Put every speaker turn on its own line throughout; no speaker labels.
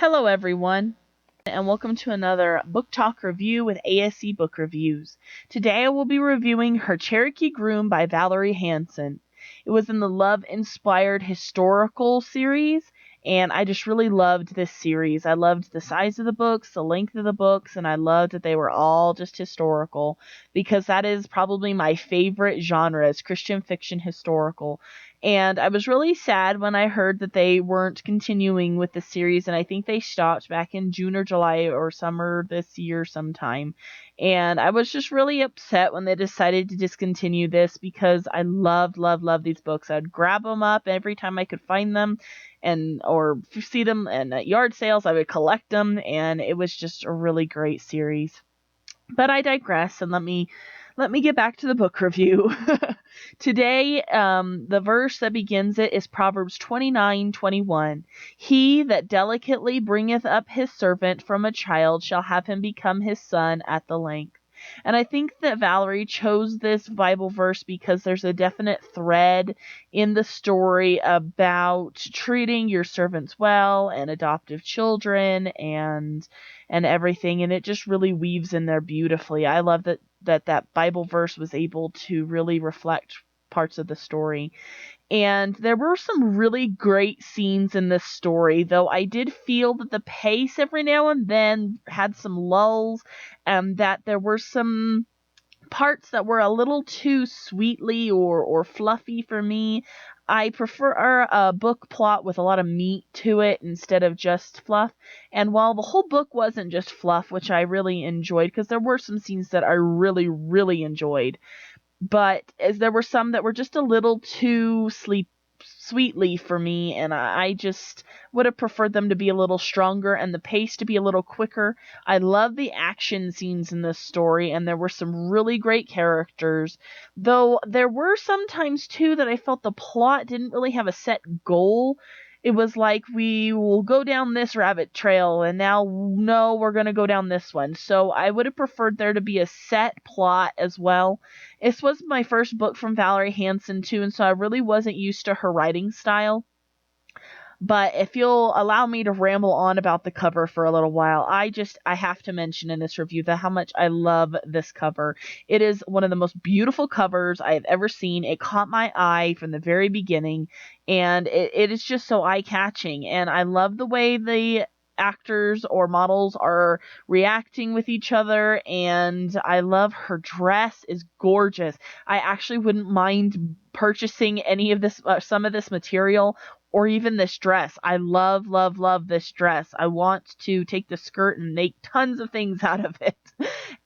Hello everyone, and welcome to another book talk review with ASC Book Reviews. Today I will be reviewing Her Cherokee Groom by Valerie Hansen. It was in the love-inspired historical series, and I just really loved this series. I loved the size of the books, the length of the books, and I loved that they were all just historical, because that is probably my favorite genre, is Christian fiction historical. And I was really sad when I heard that they weren't continuing with the series, and I think they stopped back in June or July or summer this year sometime. And I was just really upset when they decided to discontinue this, because I loved these books. I'd grab them up every time I could find them, or see them at yard sales. I would collect them, and it was just a really great series. But I digress, and let me get back to the book review. Today, the verse that begins it is Proverbs 29:21. He that delicately bringeth up his servant from a child shall have him become his son at the length. And I think that Valerie chose this Bible verse because there's a definite thread in the story about treating your servants well and adoptive children and everything, and it just really weaves in there beautifully. I love that Bible verse was able to really reflect parts of the story. And there were some really great scenes in this story, though I did feel that the pace every now and then had some lulls, and that there were some parts that were a little too sweetly or fluffy for me. I prefer a book plot with a lot of meat to it instead of just fluff. And while the whole book wasn't just fluff, which I really enjoyed, because there were some scenes that I really enjoyed, but as there were some that were just a little too sweetly for me, and I just would have preferred them to be a little stronger and the pace to be a little quicker. I love the action scenes in this story, and there were some really great characters, though there were some times too that I felt the plot didn't really have a set goal. It was like, we will go down this rabbit trail, and now, no, we're going to go down this one. So I would have preferred there to be a set plot as well. This was my first book from Valerie Hansen too, and so I really wasn't used to her writing style. But if you'll allow me to ramble on about the cover for a little while, I have to mention in this review how much I love this cover. It is one of the most beautiful covers I have ever seen. It caught my eye from the very beginning, and it is just so eye-catching. And I love the way the actors or models are reacting with each other, and I love her dress is gorgeous. I actually wouldn't mind purchasing any of this, some of this material, or even this dress. I love this dress. I want to take the skirt and make tons of things out of it.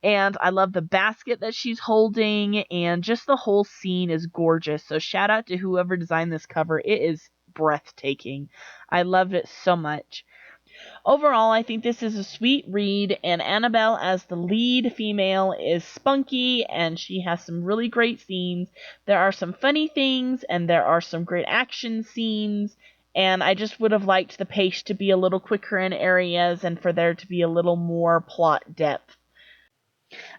And I love the basket that she's holding, and just the whole scene is gorgeous. So shout out to whoever designed this cover. It is breathtaking. I loved it so much. Overall, I think this is a sweet read, and Annabelle as the lead female is spunky, and she has some really great scenes. There are some funny things, and there are some great action scenes, and I just would have liked the pace to be a little quicker in areas and for there to be a little more plot depth.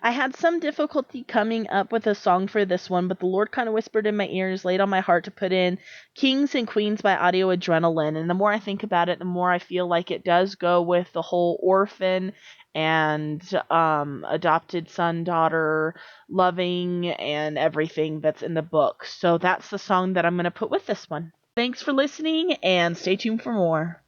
I had some difficulty coming up with a song for this one, but the Lord kind of whispered in my ears, laid on my heart to put in Kings and Queens by Audio Adrenaline. And the more I think about it, the more I feel like it does go with the whole orphan and adopted son, daughter, loving, and everything that's in the book. So that's the song that I'm going to put with this one. Thanks for listening, and stay tuned for more.